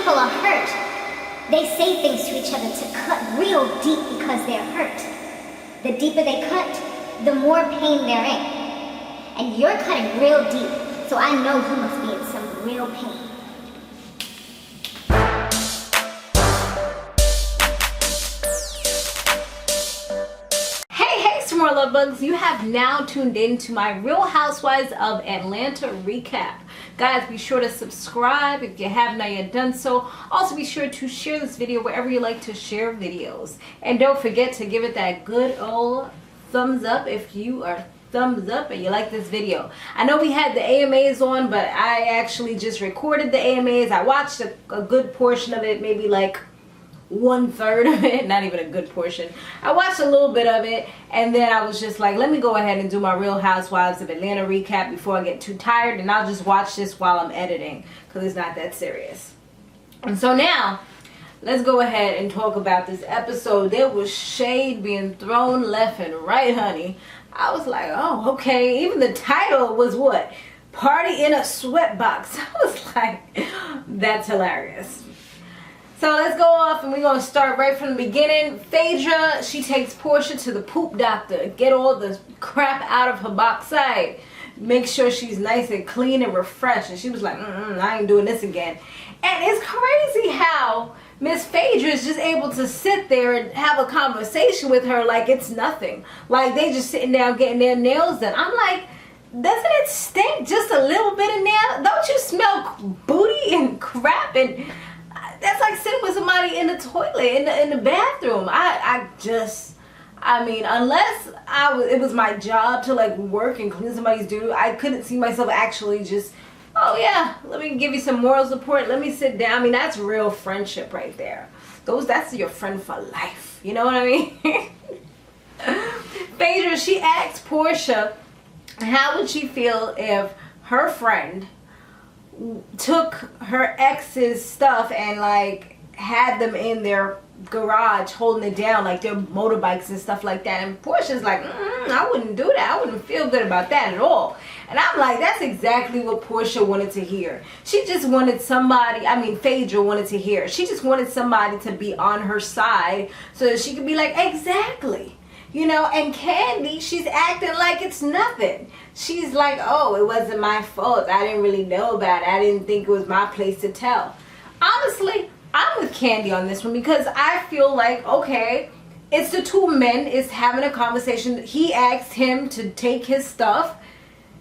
people are hurt, they say things to each other to cut real deep because they're hurt. The deeper they cut, the more pain they're in. And you're cutting real deep, so I know you must be in some real pain. Samore Love Bugs, you have now tuned in to my Real Housewives of Atlanta recap. Guys, be sure to subscribe if you have not yet done so. Also, be sure to share this video wherever you like to share videos. And don't forget to give it that good old thumbs up if you are thumbs up and you like this video. I know we had the AMAs on, but I actually just recorded the AMAs. I watched a good portion of it, maybe like 1/3 of it, not even a good portion. I watched a little bit of it, and then I was just like, let me go ahead and do my Real Housewives of Atlanta recap before I get too tired, and I'll just watch this while I'm editing because it's not that serious. And so now let's go ahead and talk about this episode. There was shade being thrown left and right, honey. I was like, oh, okay. Even the title was what? Party in a Sweatbox. I was like, that's hilarious. So let's go off and we're going to start right from the beginning. Phaedra, she takes Porscha to the poop doctor. Get all the crap out of her backside. Make sure she's nice and clean and refreshed. And she was like, I ain't doing this again. And it's crazy how Miss Phaedra is just able to sit there and have a conversation with her like it's nothing. Like they just sitting down getting their nails done. I'm like, doesn't it stink just a little bit of nail? Don't you smell booty and crap? And that's like sitting with somebody in the toilet, in the bathroom. I mean, unless it was my job to like work and clean somebody's doo, I couldn't see myself actually just, oh yeah, let me give you some moral support. Let me sit down. I mean, that's real friendship right there. That's your friend for life. You know what I mean? Phaedra, she asked Porscha, how would she feel if her friend took her ex's stuff and like had them in their garage holding it down, like their motorbikes and stuff like that. And Porscha's like, I wouldn't do that. I wouldn't feel good about that at all. And I'm like, that's exactly what Porscha wanted to hear. She just wanted somebody, I mean Phaedra wanted to hear. She just wanted somebody to be on her side so that she could be like, exactly. You know, and Kandi, she's acting like it's nothing. She's like, oh, it wasn't my fault. I didn't really know about it. I didn't think it was my place to tell. Honestly, I'm with Kandi on this one because I feel like, okay, it's the two men is having a conversation. He asked him to take his stuff.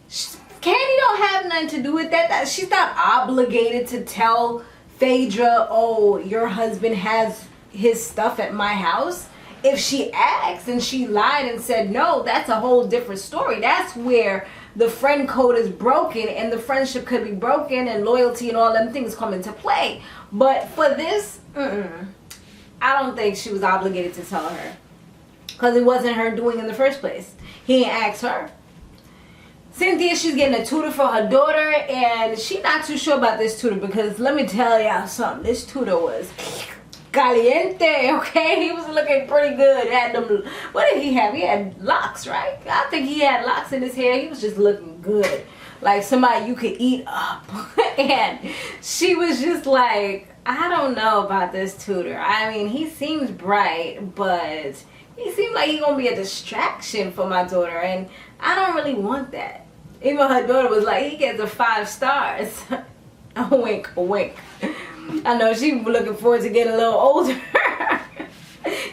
Kandi don't have nothing to do with that. She's not obligated to tell Phaedra, oh, your husband has his stuff at my house. If she asked and she lied and said no, that's a whole different story. That's where the friend code is broken and the friendship could be broken and loyalty and all them things come into play. But for this, I don't think she was obligated to tell her because it wasn't her doing in the first place. He didn't ask her. Cynthia, she's getting a tutor for her daughter and she's not too sure about this tutor because let me tell y'all something. This tutor was caliente, okay? He was looking pretty good. Had them, what did he have? He had locks, right? I think he had locks in his hair. He was just looking good. Like somebody you could eat up. And she was just like, I don't know about this tutor. I mean, he seems bright, but he seems like he's going to be a distraction for my daughter. And I don't really want that. Even her daughter was like, he gets a 5 stars. A wink, a wink. I know she was looking forward to getting a little older.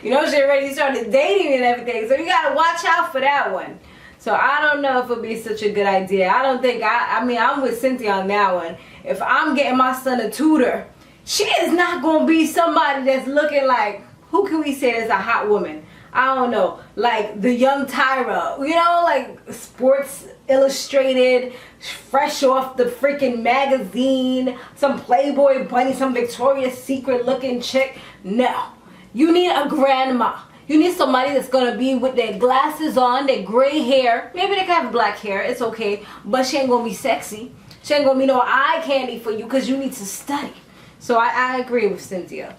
You know, she already started dating and everything. So you got to watch out for that one. So I don't know if it would be such a good idea. I don't think, I mean, I'm with Cynthia on that one. If I'm getting my son a tutor, she is not going to be somebody that's looking like, who can we say is a hot woman? I don't know, like the young Tyra, you know, like Sports Illustrated, fresh off the freaking magazine, some Playboy bunny, some Victoria's Secret looking chick. No, you need a grandma. You need somebody that's going to be with their glasses on, their gray hair. Maybe they can have black hair, it's okay, but she ain't going to be sexy. She ain't going to be no eye candy for you because you need to study. So I agree with Cynthia.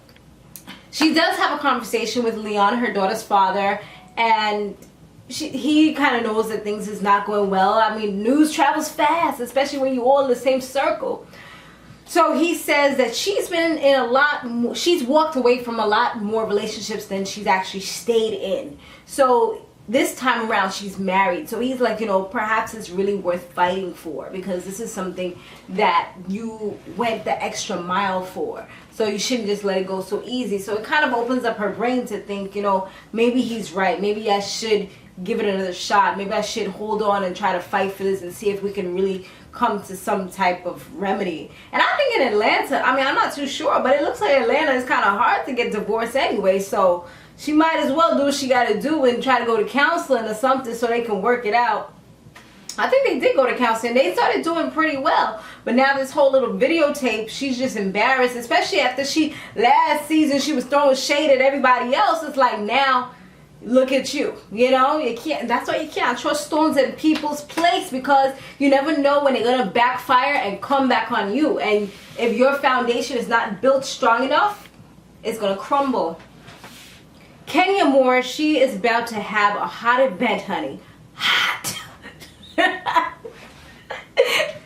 She does have a conversation with Leon, her daughter's father, and he kind of knows that things is not going well. I mean, news travels fast, especially when you're all in the same circle. So he says that she's been in a lot more, she's walked away from a lot more relationships than she's actually stayed in. So this time around she's married. So he's like, you know, perhaps it's really worth fighting for, because this is something that you went the extra mile for. So you shouldn't just let it go so easy. So it kind of opens up her brain to think, you know, maybe he's right. Maybe I should give it another shot. Maybe I should hold on and try to fight for this and see if we can really come to some type of remedy. And I think in Atlanta, I mean, I'm not too sure, but it looks like Atlanta is kind of hard to get divorced anyway. So she might as well do what she got to do and try to go to counseling or something so they can work it out. I think they did go to counseling. They started doing pretty well. But now this whole little videotape, she's just embarrassed, especially after last season, she was throwing shade at everybody else. It's like, now look at you, you know, you can't, that's why you can't throw stones in people's place, because you never know when they're gonna backfire and come back on you. And if your foundation is not built strong enough, it's gonna crumble. Kenya Moore, she is about to have a hot event, honey. Hot.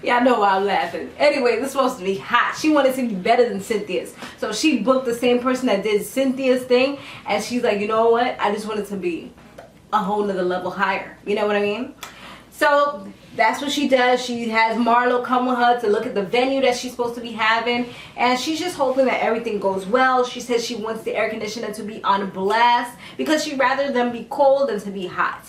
Y'all know why I'm laughing. Anyway, this is supposed to be hot. She wanted to be better than Cynthia's. So she booked the same person that did Cynthia's thing. And she's like, you know what? I just wanted to be a whole nother level higher. You know what I mean? So that's what she does. She has Marlo come with her to look at the venue that she's supposed to be having. And she's just hoping that everything goes well. She says she wants the air conditioner to be on blast because she'd rather them be cold than to be hot.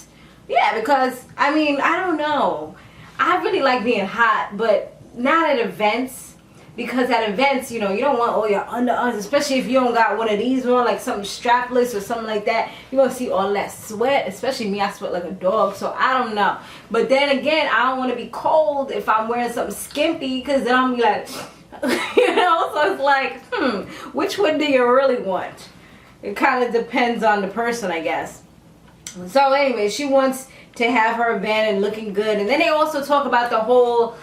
Yeah, because, I mean, I don't know. I really like being hot, but not at events. Because at events, you know, you don't want all your underarms, especially if you don't got one of these on, like something strapless or something like that. You're going to see all that sweat, especially me. I sweat like a dog, so I don't know. But then again, I don't want to be cold if I'm wearing something skimpy, because then I'm be like, you know, so it's like, which one do you really want? It kind of depends on the person, I guess. So anyway, she wants to have her event and looking good. And then they also talk about the whole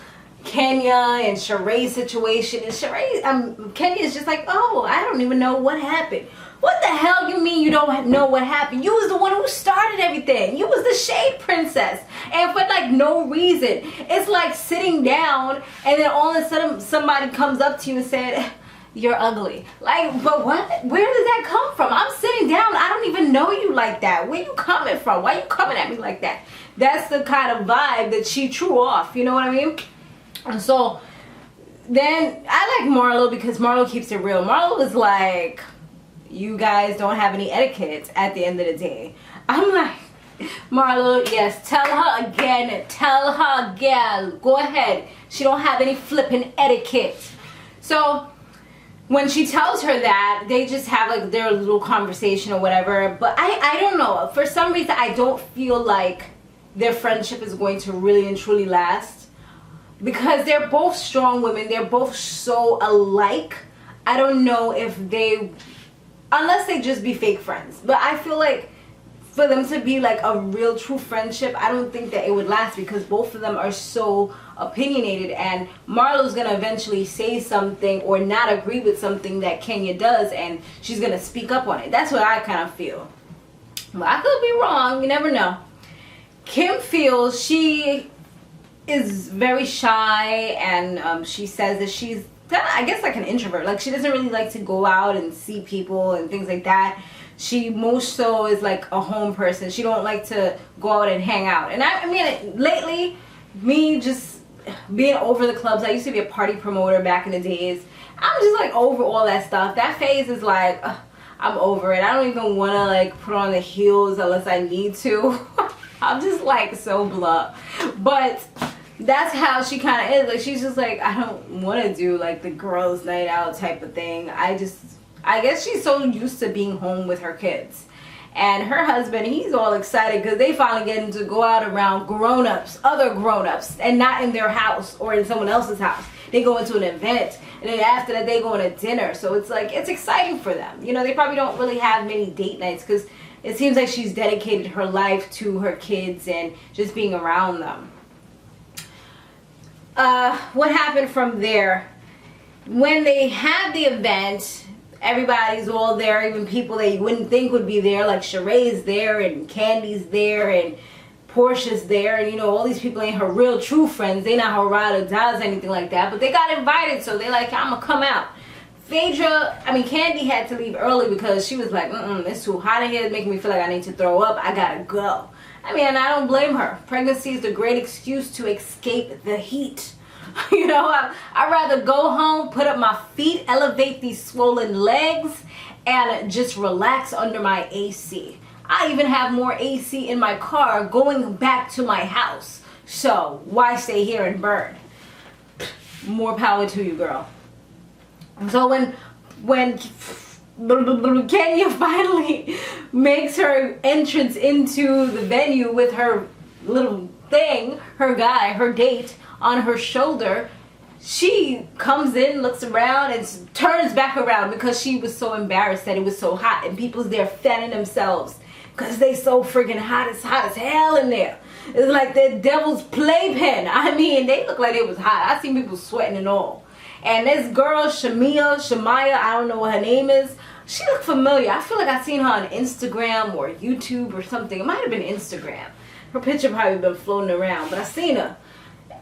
Kenya and Sheree situation. And Sheree, Kenya is just like, oh, I don't even know what happened. What the hell you mean you don't know what happened? You was the one who started everything. You was the shade princess. And for like no reason. It's like sitting down and then all of a sudden somebody comes up to you and said, you're ugly. Like, but what? Where did that come from? I'm sitting down. I don't even know you like that. Where you coming from? Why you coming at me like that? That's the kind of vibe that she threw off. You know what I mean? And so then I like Marlo because Marlo keeps it real. Marlo is like, you guys don't have any etiquette at the end of the day. I'm like, Marlo, yes, tell her again. Tell her again. Go ahead. She don't have any flipping etiquette. So when she tells her that, they just have like their little conversation or whatever. But I don't know. For some reason, I don't feel like their friendship is going to really and truly last. Because they're both strong women. They're both so alike. I don't know if they, unless they just be fake friends. But I feel like for them to be like a real true friendship, I don't think that it would last, because both of them are so opinionated, and Marlo's gonna eventually say something or not agree with something that Kenya does, and she's gonna speak up on it. That's what I kind of feel. But I could be wrong, you never know. Kim feels she is very shy, and she says that she's kind of, I guess, like an introvert. Like, she doesn't really like to go out and see people and things like that. She most so is like a home person. She don't like to go out and hang out. And I mean, lately, me just being over the clubs, I used to be a party promoter back in the days. I'm just like over all that stuff. That phase is like, I'm over it. I don't even want to like put on the heels unless I need to. I'm just like so blah. But that's how she kind of is. Like, she's just like, I don't want to do like the girls' night out type of thing. I guess she's so used to being home with her kids. And her husband, he's all excited because they finally getting to go out around grown-ups, other grown-ups, and not in their house or in someone else's house. They go into an event, and then after that they go on a dinner. So it's like, it's exciting for them. You know, they probably don't really have many date nights because it seems like she's dedicated her life to her kids and just being around them. What happened from there? When they had the event, everybody's all there, even people that you wouldn't think would be there, like Sheree's there and Kandi's there and Porscha's there, and you know, all these people ain't her real true friends. They not her ride or dies, anything like that, but they got invited, so they like, I'm gonna come out. Kandi had to leave early because she was like, it's too hot in here, it's making me feel like I need to throw up, I gotta go. I don't blame her. Pregnancy is the great excuse to escape the heat. You know, I'd rather go home, put up my feet, elevate these swollen legs, and just relax under my AC. I even have more AC in my car going back to my house. So why stay here and burn? More power to you, girl. So when Kenya finally makes her entrance into the venue with her little thing, her guy, her date on her shoulder, she comes in, looks around, and turns back around because she was so embarrassed that it was so hot and people's there fanning themselves because they so freaking hot. It's hot as hell in there. It's like the devil's playpen. They look like it was hot. I seen people sweating and all. And this girl, Shamaya, I don't know what her name is. She looked familiar. I feel like I seen her on Instagram or YouTube or something. It might have been Instagram. Her picture probably been floating around, but I seen her.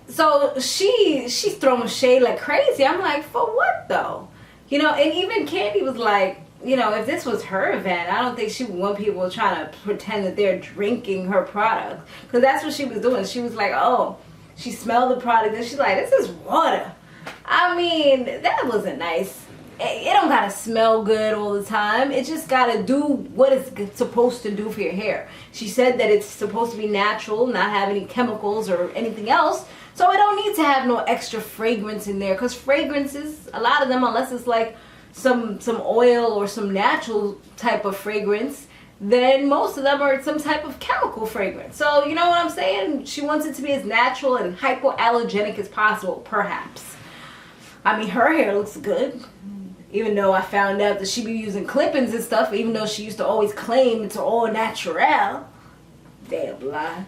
So she's throwing shade like crazy. I'm like, for what though? You know, and even Kandi was like, you know, if this was her event, I don't think she would want people trying to pretend that they're drinking her product. Because that's what she was doing. She was like, oh, she smelled the product and she's like, this is water. That wasn't nice. It don't gotta smell good all the time. It just gotta do what it's supposed to do for your hair. She said that it's supposed to be natural, not have any chemicals or anything else. So it don't need to have no extra fragrance in there. Because fragrances, a lot of them, unless it's like some oil or some natural type of fragrance, then most of them are some type of chemical fragrance. So you know what I'm saying? She wants it to be as natural and hypoallergenic as possible, perhaps. Her hair looks good. Even though I found out that she be using clip-ins and stuff, even though she used to always claim it's all natural. Damn lie.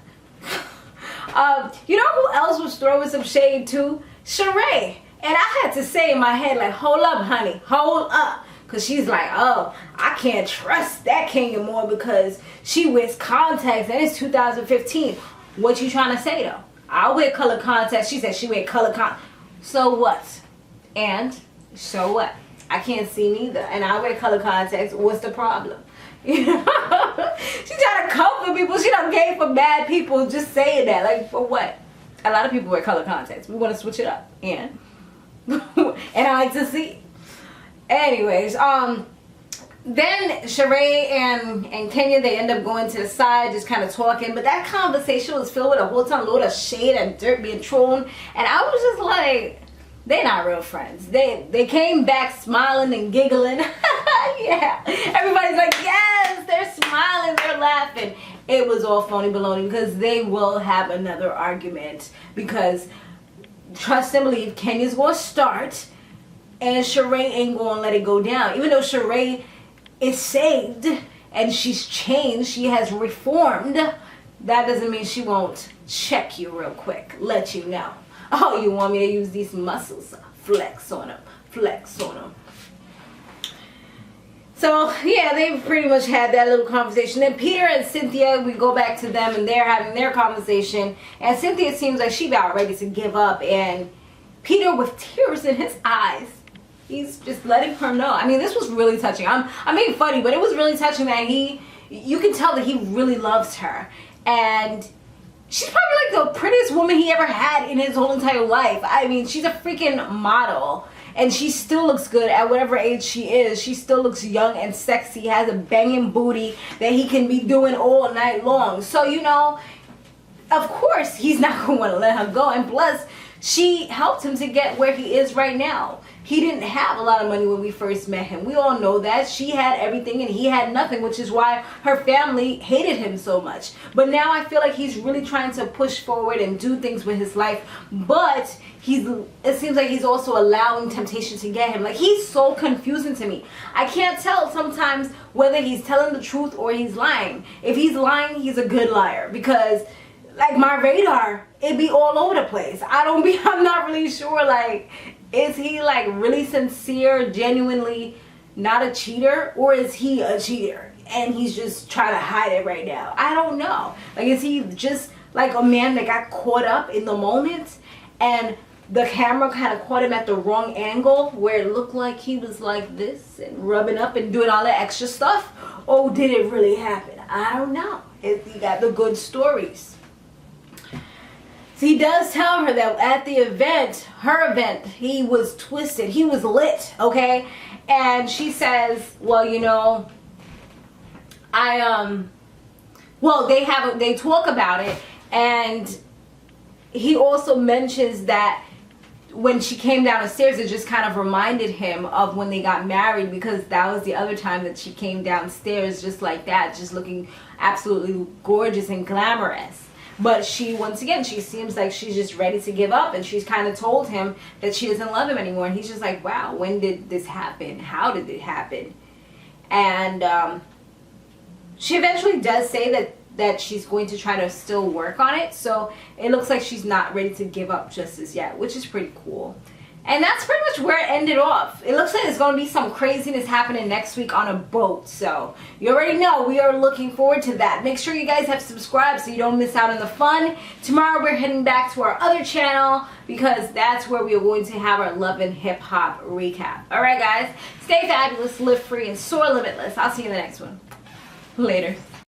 You know who else was throwing some shade too? Sheree. And I had to say in my head, like, hold up, honey, hold up. Because she's like, oh, I can't trust that Kenya more because she wears contacts and it's 2015. What you trying to say though? I wear color contacts. She said she wear color contacts. So what? And so what? I can't see neither. And I wear color contacts. What's the problem? You know? She trying to comfort people. She done gave for bad people just saying that. Like, for what? A lot of people wear color contacts. We want to switch it up. And and I like to see. Anyways, then Sheree and Kenya, they end up going to the side, just kind of talking. But that conversation was filled with a whole ton of load of shade and dirt being thrown. And I was just like, they're not real friends. They came back smiling and giggling. Yeah. Everybody's like, yes, they're smiling, they're laughing. It was all phony baloney because they will have another argument. Because trust and believe, Kenya's going to start and Sheree ain't going to let it go down. Even though Sheree is saved and she's changed, she has reformed, that doesn't mean she won't check you real quick, let you know. Oh, you want me to use these muscles? Flex on them. Flex on them. So, yeah, they've pretty much had that little conversation. Then Peter and Cynthia, we go back to them and they're having their conversation. And Cynthia seems like she's about ready to give up. And Peter, with tears in his eyes, he's just letting her know. This was really touching. I'm being funny, but it was really touching that you can tell that he really loves her. And she's probably like the prettiest woman he ever had in his whole entire life. She's a freaking model. And she still looks good at whatever age she is. She still looks young and sexy. Has a banging booty that he can be doing all night long. So, you know, of course he's not going to want to let her go. And plus, she helped him to get where he is right now. He didn't have a lot of money when we first met him. We all know that. She had everything and he had nothing, which is why her family hated him so much. But now I feel like he's really trying to push forward and do things with his life. But it seems like he's also allowing temptation to get him. Like, he's so confusing to me. I can't tell sometimes whether he's telling the truth or he's lying. If he's lying, he's a good liar. Because, like, my radar, it be all over the place. I'm not really sure, like, is he like really sincere, genuinely not a cheater, or is he a cheater? and he's just trying to hide it right now? I don't know. Like, is he just like a man that got caught up in the moment and the camera kind of caught him at the wrong angle where it looked like he was like this and rubbing up and doing all that extra stuff? Or did it really happen? I don't know. You got the good stories. So he does tell her that at the event, her event, he was twisted. He was lit, okay? And she says, well, you know, they talk about it, and he also mentions that when she came down the stairs, it just kind of reminded him of when they got married, because that was the other time that she came downstairs just like that, just looking absolutely gorgeous and glamorous. But she, once again, she seems like she's just ready to give up, and she's kind of told him that she doesn't love him anymore. And he's just like, wow, when did this happen? How did it happen? And she eventually does say that she's going to try to still work on it. So it looks like she's not ready to give up just as yet, which is pretty cool. And that's pretty much where it ended off. It looks like there's going to be some craziness happening next week on a boat. So you already know we are looking forward to that. Make sure you guys have subscribed so you don't miss out on the fun. Tomorrow we're heading back to our other channel because that's where we are going to have our Love and Hip Hop recap. Alright guys, stay fabulous, live free, and soar limitless. I'll see you in the next one. Later.